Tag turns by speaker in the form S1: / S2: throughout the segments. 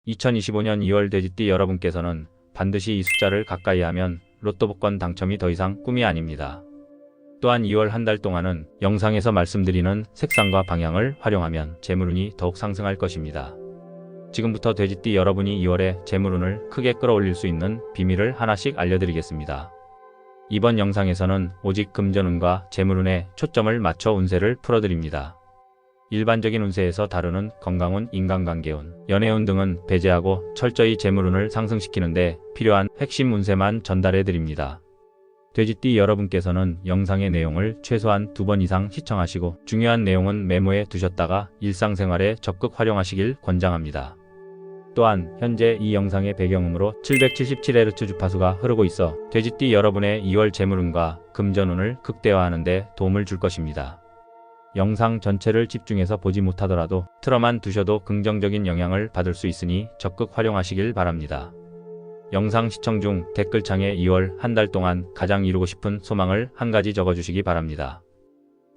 S1: 2025년 2월 돼지띠 여러분께서는 반드시 이 숫자를 가까이 하면 로또 복권 당첨이 더 이상 꿈이 아닙니다. 또한 2월 한 달 동안은 영상에서 말씀드리는 색상과 방향을 활용하면 재물운이 더욱 상승할 것입니다. 지금부터 돼지띠 여러분이 2월에 재물운을 크게 끌어올릴 수 있는 비밀을 하나씩 알려드리겠습니다. 이번 영상에서는 오직 금전운과 재물운에 초점을 맞춰 운세를 풀어드립니다. 일반적인 운세에서 다루는 건강운, 인간관계운, 연애운 등은 배제하고 철저히 재물운을 상승시키는데 필요한 핵심 운세만 전달해드립니다. 돼지띠 여러분께서는 영상의 내용을 최소한 2번 이상 시청하시고 중요한 내용은 메모해 두셨다가 일상생활에 적극 활용하시길 권장합니다. 또한 현재 이 영상의 배경음으로 777Hz 주파수가 흐르고 있어 돼지띠 여러분의 2월 재물운과 금전운을 극대화하는 데 도움을 줄 것입니다. 영상 전체를 집중해서 보지 못하더라도 틀어만 두셔도 긍정적인 영향을 받을 수 있으니 적극 활용하시길 바랍니다. 영상 시청 중 댓글창에 2월 한 달 동안 가장 이루고 싶은 소망을 한 가지 적어주시기 바랍니다.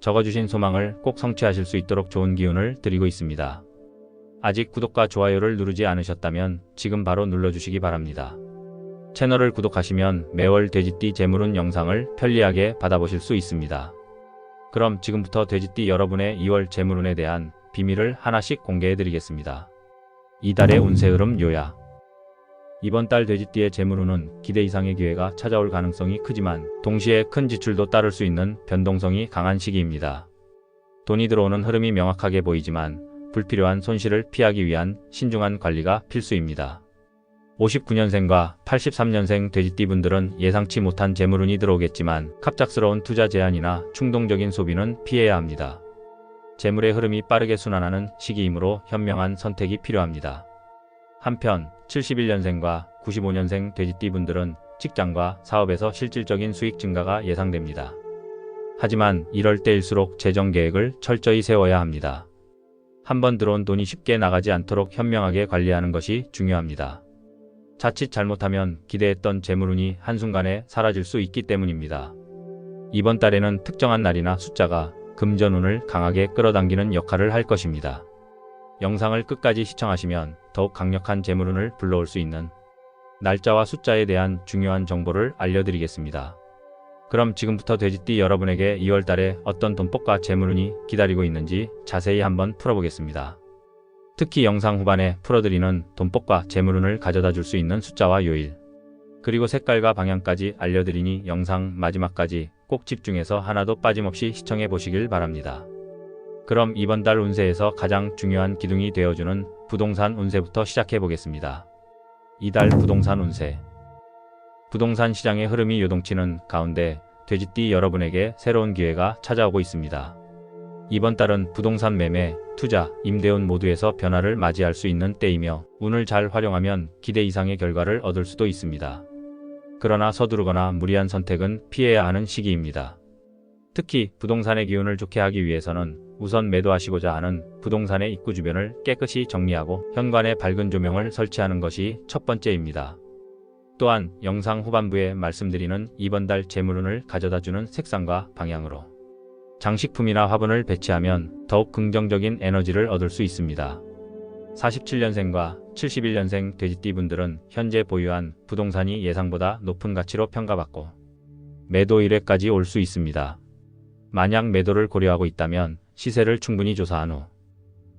S1: 적어주신 소망을 꼭 성취하실 수 있도록 좋은 기운을 드리고 있습니다. 아직 구독과 좋아요를 누르지 않으셨다면 지금 바로 눌러주시기 바랍니다. 채널을 구독하시면 매월 돼지띠 재물운 영상을 편리하게 받아보실 수 있습니다. 그럼 지금부터 돼지띠 여러분의 2월 재물운에 대한 비밀을 하나씩 공개해드리겠습니다. 이달의 운세 흐름 요약. 이번 달 돼지띠의 재물운은 기대 이상의 기회가 찾아올 가능성이 크지만 동시에 큰 지출도 따를 수 있는 변동성이 강한 시기입니다. 돈이 들어오는 흐름이 명확하게 보이지만 불필요한 손실을 피하기 위한 신중한 관리가 필수입니다. 59년생과 83년생 돼지띠 분들은 예상치 못한 재물운이 들어오겠지만 갑작스러운 투자 제한이나 충동적인 소비는 피해야 합니다. 재물의 흐름이 빠르게 순환하는 시기이므로 현명한 선택이 필요합니다. 한편 71년생과 95년생 돼지띠 분들은 직장과 사업에서 실질적인 수익 증가가 예상됩니다. 하지만 이럴 때일수록 재정 계획을 철저히 세워야 합니다. 한번 들어온 돈이 쉽게 나가지 않도록 현명하게 관리하는 것이 중요합니다. 자칫 잘못하면 기대했던 재물운이 한순간에 사라질 수 있기 때문입니다. 이번 달에는 특정한 날이나 숫자가 금전운을 강하게 끌어당기는 역할을 할 것입니다. 영상을 끝까지 시청하시면 더욱 강력한 재물운을 불러올 수 있는 날짜와 숫자에 대한 중요한 정보를 알려드리겠습니다. 그럼 지금부터 돼지띠 여러분에게 2월 달에 어떤 돈복과 재물운이 기다리고 있는지 자세히 한번 풀어보겠습니다. 특히 영상 후반에 풀어드리는 돈복과 재물운을 가져다 줄 수 있는 숫자와 요일, 그리고 색깔과 방향까지 알려드리니 영상 마지막까지 꼭 집중해서 하나도 빠짐없이 시청해 보시길 바랍니다. 그럼 이번 달 운세에서 가장 중요한 기둥이 되어주는 부동산 운세부터 시작해 보겠습니다. 이달 부동산 운세. 부동산 시장의 흐름이 요동치는 가운데 돼지띠 여러분에게 새로운 기회가 찾아오고 있습니다. 이번 달은 부동산 매매, 투자, 임대운 모두에서 변화를 맞이할 수 있는 때이며 운을 잘 활용하면 기대 이상의 결과를 얻을 수도 있습니다. 그러나 서두르거나 무리한 선택은 피해야 하는 시기입니다. 특히 부동산의 기운을 좋게 하기 위해서는 우선 매도하시고자 하는 부동산의 입구 주변을 깨끗이 정리하고 현관에 밝은 조명을 설치하는 것이 첫 번째입니다. 또한 영상 후반부에 말씀드리는 이번 달 재물운을 가져다주는 색상과 방향으로 장식품이나 화분을 배치하면 더욱 긍정적인 에너지를 얻을 수 있습니다. 47년생과 71년생 돼지띠 분들은 현재 보유한 부동산이 예상보다 높은 가치로 평가받고 매도 1회까지 올 수 있습니다. 만약 매도를 고려하고 있다면 시세를 충분히 조사한 후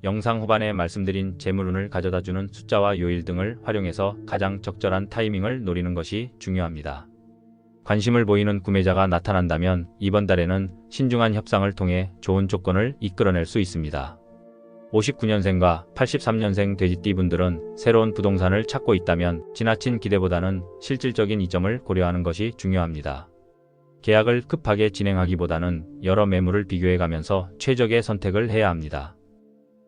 S1: 영상 후반에 말씀드린 재물운을 가져다주는 숫자와 요일 등을 활용해서 가장 적절한 타이밍을 노리는 것이 중요합니다. 관심을 보이는 구매자가 나타난다면 이번 달에는 신중한 협상을 통해 좋은 조건을 이끌어낼 수 있습니다. 59년생과 83년생 돼지띠 분들은 새로운 부동산을 찾고 있다면 지나친 기대보다는 실질적인 이점을 고려하는 것이 중요합니다. 계약을 급하게 진행하기보다는 여러 매물을 비교해가면서 최적의 선택을 해야 합니다.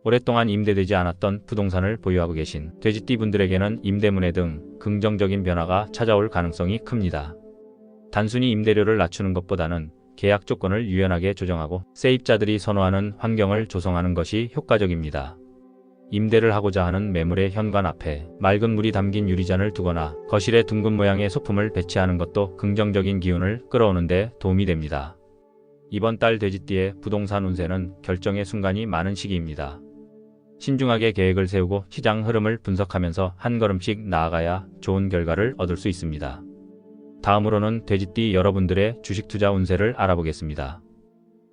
S1: 오랫동안 임대되지 않았던 부동산을 보유하고 계신 돼지띠 분들에게는 임대문의 등 긍정적인 변화가 찾아올 가능성이 큽니다. 단순히 임대료를 낮추는 것보다는 계약 조건을 유연하게 조정하고 세입자들이 선호하는 환경을 조성하는 것이 효과적입니다. 임대를 하고자 하는 매물의 현관 앞에 맑은 물이 담긴 유리잔을 두거나 거실에 둥근 모양의 소품을 배치하는 것도 긍정적인 기운을 끌어오는 데 도움이 됩니다. 이번 달 돼지띠의 부동산 운세는 결정의 순간이 많은 시기입니다. 신중하게 계획을 세우고 시장 흐름을 분석하면서 한 걸음씩 나아가야 좋은 결과를 얻을 수 있습니다. 다음으로는 돼지띠 여러분들의 주식 투자 운세를 알아보겠습니다.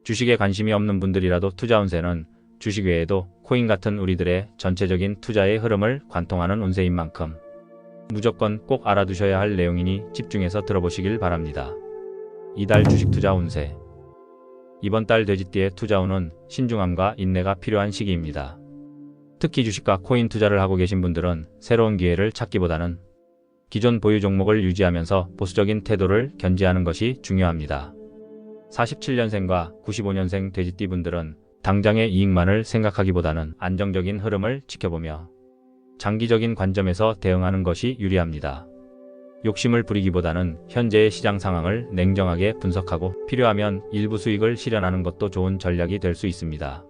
S1: 주식에 관심이 없는 분들이라도 투자 운세는 주식 외에도 코인 같은 우리들의 전체적인 투자의 흐름을 관통하는 운세인 만큼 무조건 꼭 알아두셔야 할 내용이니 집중해서 들어보시길 바랍니다. 이달 주식 투자 운세. 이번 달 돼지띠의 투자 운은 신중함과 인내가 필요한 시기입니다. 특히 주식과 코인 투자를 하고 계신 분들은 새로운 기회를 찾기보다는 기존 보유 종목을 유지하면서 보수적인 태도를 견지하는 것이 중요합니다. 47년생과 95년생 돼지띠 분들은 당장의 이익만을 생각하기보다는 안정적인 흐름을 지켜보며 장기적인 관점에서 대응하는 것이 유리합니다. 욕심을 부리기보다는 현재의 시장 상황을 냉정하게 분석하고 필요하면 일부 수익을 실현하는 것도 좋은 전략이 될 수 있습니다.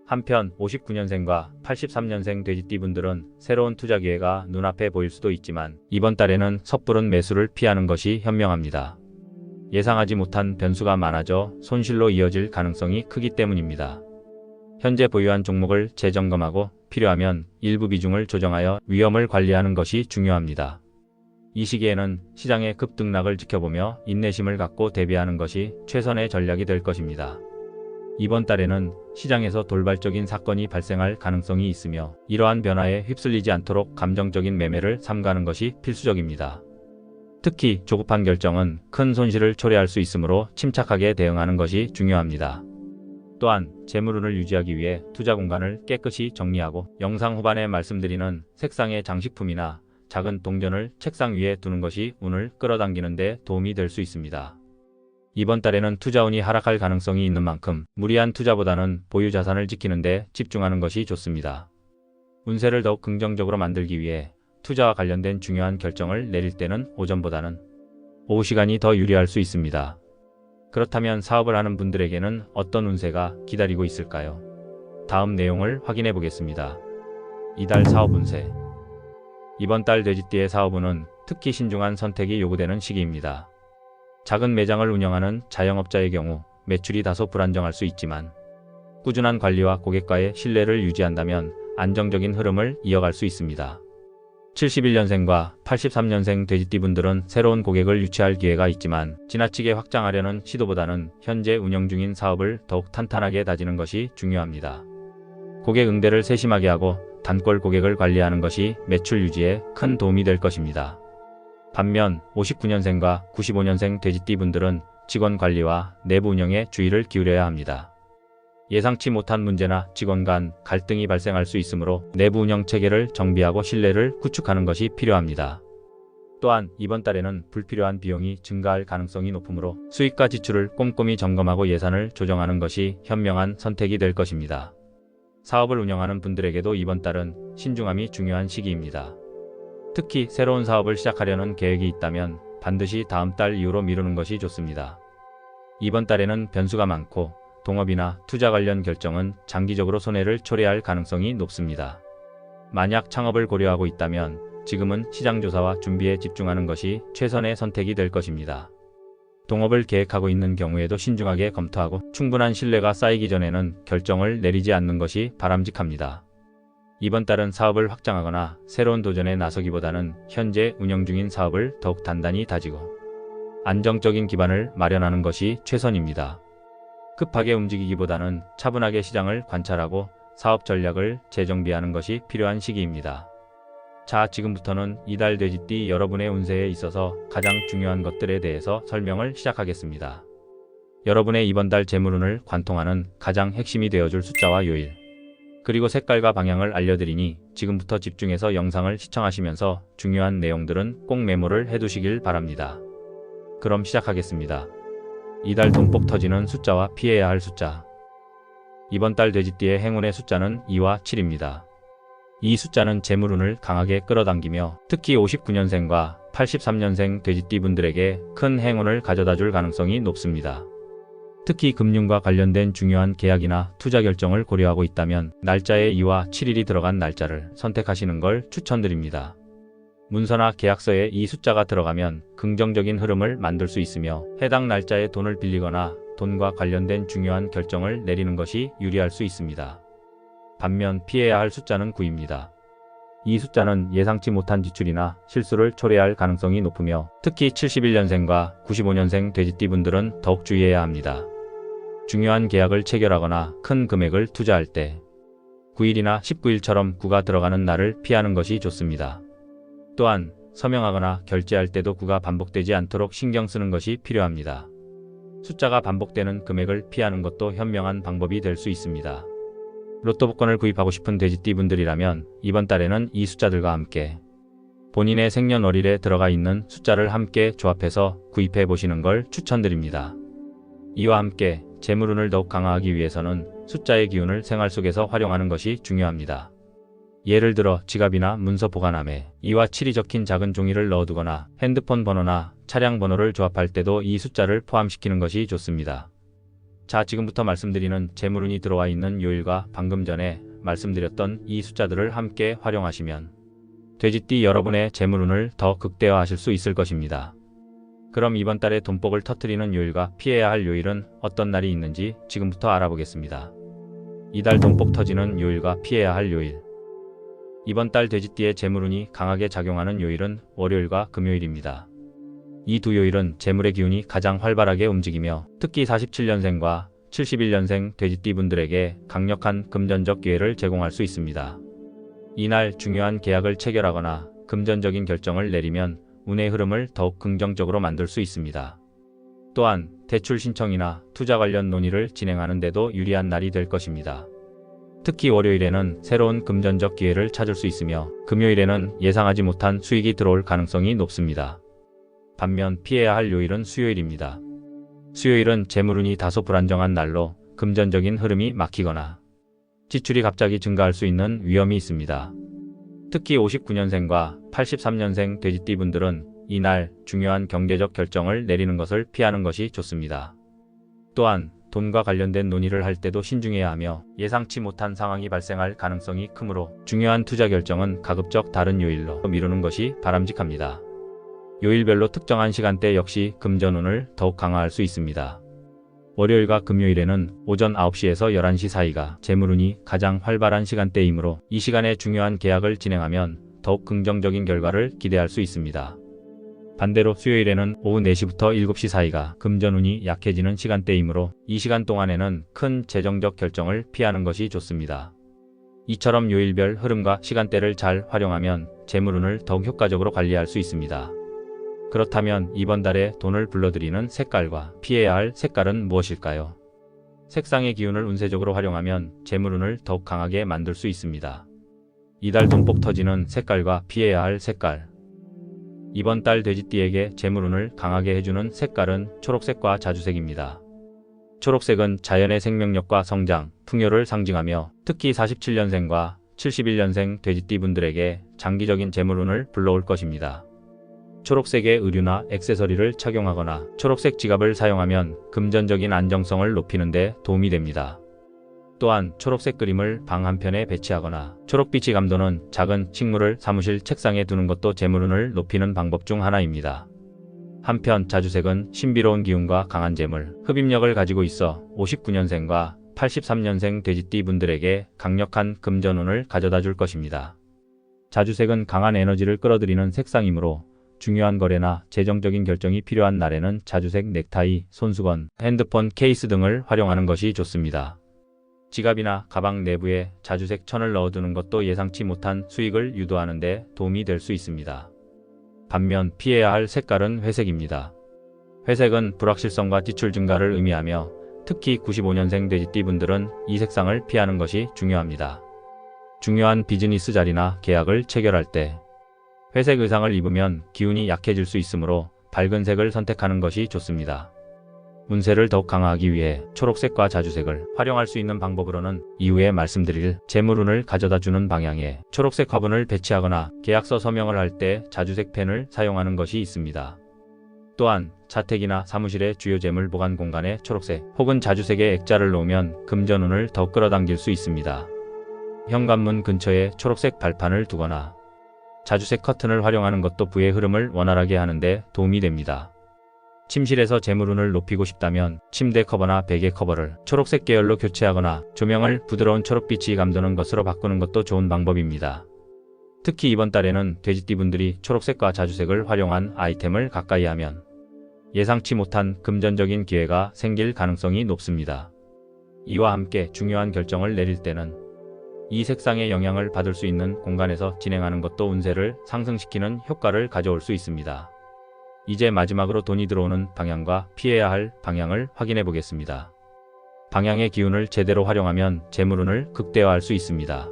S1: 한편 59년생과 83년생 돼지띠 분들은 새로운 투자 기회가 눈앞에 보일 수도 있지만 이번 달에는 섣부른 매수를 피하는 것이 현명합니다. 예상하지 못한 변수가 많아져 손실로 이어질 가능성이 크기 때문입니다. 현재 보유한 종목을 재점검하고 필요하면 일부 비중을 조정하여 위험을 관리하는 것이 중요합니다. 이 시기에는 시장의 급등락을 지켜보며 인내심을 갖고 대비하는 것이 최선의 전략이 될 것입니다. 이번 달에는 시장에서 돌발적인 사건이 발생할 가능성이 있으며 이러한 변화에 휩쓸리지 않도록 감정적인 매매를 삼가는 것이 필수적입니다. 특히 조급한 결정은 큰 손실을 초래할 수 있으므로 침착하게 대응하는 것이 중요합니다. 또한 재물운을 유지하기 위해 투자 공간을 깨끗이 정리하고 영상 후반에 말씀드리는 색상의 장식품이나 작은 동전을 책상 위에 두는 것이 운을 끌어당기는 데 도움이 될 수 있습니다. 이번 달에는 투자운이 하락할 가능성이 있는 만큼 무리한 투자보다는 보유 자산을 지키는 데 집중하는 것이 좋습니다. 운세를 더욱 긍정적으로 만들기 위해 투자와 관련된 중요한 결정을 내릴 때는 오전보다는 오후 시간이 더 유리할 수 있습니다. 그렇다면 사업을 하는 분들에게는 어떤 운세가 기다리고 있을까요? 다음 내용을 확인해 보겠습니다. 이달 사업 운세. 이번 달 돼지띠의 사업운은 특히 신중한 선택이 요구되는 시기입니다. 작은 매장을 운영하는 자영업자의 경우 매출이 다소 불안정할 수 있지만 꾸준한 관리와 고객과의 신뢰를 유지한다면 안정적인 흐름을 이어갈 수 있습니다. 71년생과 83년생 돼지띠 분들은 새로운 고객을 유치할 기회가 있지만 지나치게 확장하려는 시도보다는 현재 운영 중인 사업을 더욱 탄탄하게 다지는 것이 중요합니다. 고객 응대를 세심하게 하고 단골 고객을 관리하는 것이 매출 유지에 큰 도움이 될 것입니다. 반면 59년생과 95년생 돼지띠 분들은 직원 관리와 내부 운영에 주의를 기울여야 합니다. 예상치 못한 문제나 직원 간 갈등이 발생할 수 있으므로 내부 운영 체계를 정비하고 신뢰를 구축하는 것이 필요합니다. 또한 이번 달에는 불필요한 비용이 증가할 가능성이 높으므로 수익과 지출을 꼼꼼히 점검하고 예산을 조정하는 것이 현명한 선택이 될 것입니다. 사업을 운영하는 분들에게도 이번 달은 신중함이 중요한 시기입니다. 특히 새로운 사업을 시작하려는 계획이 있다면 반드시 다음 달 이후로 미루는 것이 좋습니다. 이번 달에는 변수가 많고 동업이나 투자 관련 결정은 장기적으로 손해를 초래할 가능성이 높습니다. 만약 창업을 고려하고 있다면 지금은 시장 조사와 준비에 집중하는 것이 최선의 선택이 될 것입니다. 동업을 계획하고 있는 경우에도 신중하게 검토하고 충분한 신뢰가 쌓이기 전에는 결정을 내리지 않는 것이 바람직합니다. 이번 달은 사업을 확장하거나 새로운 도전에 나서기보다는 현재 운영 중인 사업을 더욱 단단히 다지고 안정적인 기반을 마련하는 것이 최선입니다. 급하게 움직이기보다는 차분하게 시장을 관찰하고 사업 전략을 재정비하는 것이 필요한 시기입니다. 자, 지금부터는 이달 돼지띠 여러분의 운세에 있어서 가장 중요한 것들에 대해서 설명을 시작하겠습니다. 여러분의 이번 달 재물운을 관통하는 가장 핵심이 되어줄 숫자와 요일, 그리고 색깔과 방향을 알려드리니 지금부터 집중해서 영상을 시청하시면서 중요한 내용들은 꼭 메모를 해두시길 바랍니다. 그럼 시작하겠습니다. 이달 돈복 터지는 숫자와 피해야 할 숫자. 이번 달 돼지띠의 행운의 숫자는 2와 7입니다. 이 숫자는 재물운을 강하게 끌어당기며 특히 59년생과 83년생 돼지띠 분들에게 큰 행운을 가져다 줄 가능성이 높습니다. 특히 금융과 관련된 중요한 계약이나 투자 결정을 고려하고 있다면 날짜에 2와 7일이 들어간 날짜를 선택하시는 걸 추천드립니다. 문서나 계약서에 이 숫자가 들어가면 긍정적인 흐름을 만들 수 있으며 해당 날짜에 돈을 빌리거나 돈과 관련된 중요한 결정을 내리는 것이 유리할 수 있습니다. 반면 피해야 할 숫자는 9입니다. 이 숫자는 예상치 못한 지출이나 실수를 초래할 가능성이 높으며 특히 71년생과 95년생 돼지띠분들은 더욱 주의해야 합니다. 중요한 계약을 체결하거나 큰 금액을 투자할 때 9일이나 19일처럼 9가 들어가는 날을 피하는 것이 좋습니다. 또한 서명하거나 결제할 때도 9가 반복되지 않도록 신경 쓰는 것이 필요합니다. 숫자가 반복되는 금액을 피하는 것도 현명한 방법이 될 수 있습니다. 로또 복권을 구입하고 싶은 돼지띠분들이라면 이번 달에는 이 숫자들과 함께 본인의 생년월일에 들어가 있는 숫자를 함께 조합해서 구입해 보시는 걸 추천드립니다. 이와 함께 재물운을 더욱 강화하기 위해서는 숫자의 기운을 생활 속에서 활용하는 것이 중요합니다. 예를 들어 지갑이나 문서 보관함에 2와 7이 적힌 작은 종이를 넣어두거나 핸드폰 번호나 차량 번호를 조합할 때도 이 숫자를 포함시키는 것이 좋습니다. 자, 지금부터 말씀드리는 재물운이 들어와 있는 요일과 방금 전에 말씀드렸던 이 숫자들을 함께 활용하시면 돼지띠 여러분의 재물운을 더 극대화하실 수 있을 것입니다. 그럼 이번 달에 돈복을 터뜨리는 요일과 피해야 할 요일은 어떤 날이 있는지 지금부터 알아보겠습니다. 이달 돈복 터지는 요일과 피해야 할 요일. 이번 달 돼지띠의 재물운이 강하게 작용하는 요일은 월요일과 금요일입니다. 이 두 요일은 재물의 기운이 가장 활발하게 움직이며 특히 47년생과 71년생 돼지띠분들에게 강력한 금전적 기회를 제공할 수 있습니다. 이날 중요한 계약을 체결하거나 금전적인 결정을 내리면 운의 흐름을 더욱 긍정적으로 만들 수 있습니다. 또한 대출 신청이나 투자 관련 논의를 진행하는 데도 유리한 날이 될 것입니다. 특히 월요일에는 새로운 금전적 기회를 찾을 수 있으며 금요일에는 예상하지 못한 수익이 들어올 가능성이 높습니다. 반면 피해야 할 요일은 수요일입니다. 수요일은 재물운이 다소 불안정한 날로 금전적인 흐름이 막히거나 지출이 갑자기 증가할 수 있는 위험이 있습니다. 특히 59년생과 83년생 돼지띠분들은 이날 중요한 경제적 결정을 내리는 것을 피하는 것이 좋습니다. 또한 돈과 관련된 논의를 할 때도 신중해야 하며 예상치 못한 상황이 발생할 가능성이 크므로 중요한 투자 결정은 가급적 다른 요일로 미루는 것이 바람직합니다. 요일별로 특정한 시간대 역시 금전운을 더욱 강화할 수 있습니다. 월요일과 금요일에는 오전 9시에서 11시 사이가 재물운이 가장 활발한 시간대이므로 이 시간에 중요한 계약을 진행하면 더욱 긍정적인 결과를 기대할 수 있습니다. 반대로 수요일에는 오후 4시부터 7시 사이가 금전운이 약해지는 시간대이므로 이 시간 동안에는 큰 재정적 결정을 피하는 것이 좋습니다. 이처럼 요일별 흐름과 시간대를 잘 활용하면 재물운을 더욱 효과적으로 관리할 수 있습니다. 그렇다면 이번 달에 돈을 불러들이는 색깔과 피해야 할 색깔은 무엇일까요? 색상의 기운을 운세적으로 활용하면 재물운을 더욱 강하게 만들 수 있습니다. 이달 돈복 터지는 색깔과 피해야 할 색깔. 이번 달 돼지띠에게 재물운을 강하게 해주는 색깔은 초록색과 자주색입니다. 초록색은 자연의 생명력과 성장, 풍요를 상징하며 특히 47년생과 71년생 돼지띠분들에게 장기적인 재물운을 불러올 것입니다. 초록색의 의류나 액세서리를 착용하거나 초록색 지갑을 사용하면 금전적인 안정성을 높이는 데 도움이 됩니다. 또한 초록색 그림을 방 한편에 배치하거나 초록빛이 감도는 작은 식물을 사무실 책상에 두는 것도 재물운을 높이는 방법 중 하나입니다. 한편 자주색은 신비로운 기운과 강한 재물, 흡입력을 가지고 있어 59년생과 83년생 돼지띠 분들에게 강력한 금전운을 가져다 줄 것입니다. 자주색은 강한 에너지를 끌어들이는 색상이므로 중요한 거래나 재정적인 결정이 필요한 날에는 자주색 넥타이, 손수건, 핸드폰 케이스 등을 활용하는 것이 좋습니다. 지갑이나 가방 내부에 자주색 천을 넣어두는 것도 예상치 못한 수익을 유도하는 데 도움이 될 수 있습니다. 반면 피해야 할 색깔은 회색입니다. 회색은 불확실성과 지출 증가를 의미하며 특히 95년생 돼지띠 분들은 이 색상을 피하는 것이 중요합니다. 중요한 비즈니스 자리나 계약을 체결할 때 회색 의상을 입으면 기운이 약해질 수 있으므로 밝은 색을 선택하는 것이 좋습니다. 운세를 더욱 강화하기 위해 초록색과 자주색을 활용할 수 있는 방법으로는 이후에 말씀드릴 재물운을 가져다주는 방향에 초록색 화분을 배치하거나 계약서 서명을 할 때 자주색 펜을 사용하는 것이 있습니다. 또한 자택이나 사무실의 주요 재물 보관 공간에 초록색 혹은 자주색의 액자를 놓으면 금전운을 더욱 끌어당길 수 있습니다. 현관문 근처에 초록색 발판을 두거나 자주색 커튼을 활용하는 것도 부의 흐름을 원활하게 하는 데 도움이 됩니다. 침실에서 재물운을 높이고 싶다면 침대 커버나 베개 커버를 초록색 계열로 교체하거나 조명을 부드러운 초록빛이 감도는 것으로 바꾸는 것도 좋은 방법입니다. 특히 이번 달에는 돼지띠분들이 초록색과 자주색을 활용한 아이템을 가까이 하면 예상치 못한 금전적인 기회가 생길 가능성이 높습니다. 이와 함께 중요한 결정을 내릴 때는 이 색상의 영향을 받을 수 있는 공간에서 진행하는 것도 운세를 상승시키는 효과를 가져올 수 있습니다. 이제 마지막으로 돈이 들어오는 방향과 피해야 할 방향을 확인해 보겠습니다. 방향의 기운을 제대로 활용하면 재물운을 극대화할 수 있습니다.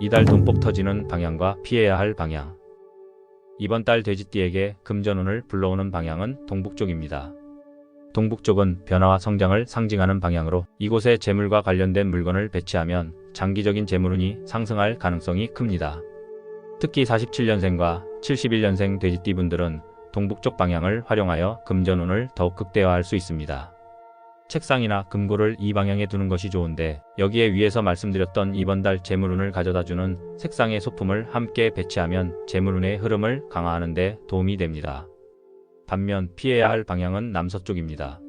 S1: 이달 돈복 터지는 방향과 피해야 할 방향. 이번 달 돼지띠에게 금전운을 불러오는 방향은 동북쪽입니다. 동북쪽은 변화와 성장을 상징하는 방향으로 이곳에 재물과 관련된 물건을 배치하면 장기적인 재물운이 상승할 가능성이 큽니다. 특히 47년생과 71년생 돼지띠분들은 동북쪽 방향을 활용하여 금전운을 더욱 극대화할 수 있습니다. 책상이나 금고를 이 방향에 두는 것이 좋은데 여기에 위에서 말씀드렸던 이번 달 재물운을 가져다주는 색상의 소품을 함께 배치하면 재물운의 흐름을 강화하는 데 도움이 됩니다. 반면 피해야 할 방향은 남서쪽입니다.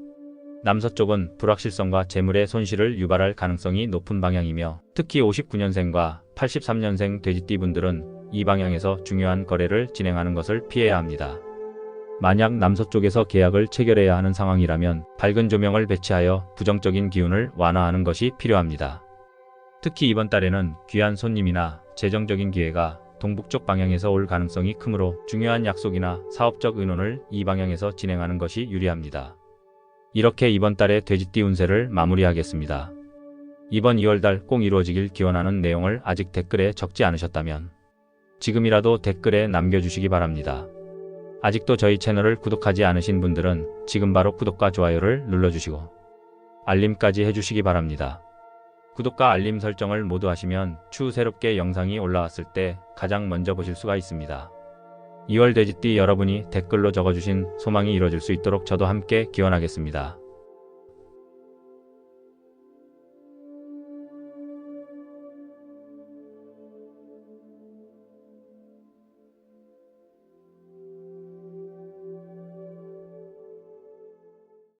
S1: 남서쪽은 불확실성과 재물의 손실을 유발할 가능성이 높은 방향이며 특히 59년생과 83년생 돼지띠분들은 이 방향에서 중요한 거래를 진행하는 것을 피해야 합니다. 만약 남서쪽에서 계약을 체결해야 하는 상황이라면 밝은 조명을 배치하여 부정적인 기운을 완화하는 것이 필요합니다. 특히 이번 달에는 귀한 손님이나 재정적인 기회가 동북쪽 방향에서 올 가능성이 크므로 중요한 약속이나 사업적 의논을 이 방향에서 진행하는 것이 유리합니다. 이렇게 이번 달의 돼지띠 운세를 마무리하겠습니다. 이번 2월달 꼭 이루어지길 기원하는 내용을 아직 댓글에 적지 않으셨다면 지금이라도 댓글에 남겨주시기 바랍니다. 아직도 저희 채널을 구독하지 않으신 분들은 지금 바로 구독과 좋아요를 눌러주시고 알림까지 해주시기 바랍니다. 구독과 알림 설정을 모두 하시면 추후 새롭게 영상이 올라왔을 때 가장 먼저 보실 수가 있습니다. 2월 돼지띠 여러분이 댓글로 적어주신 소망이 이루어질 수 있도록 저도 함께 기원하겠습니다.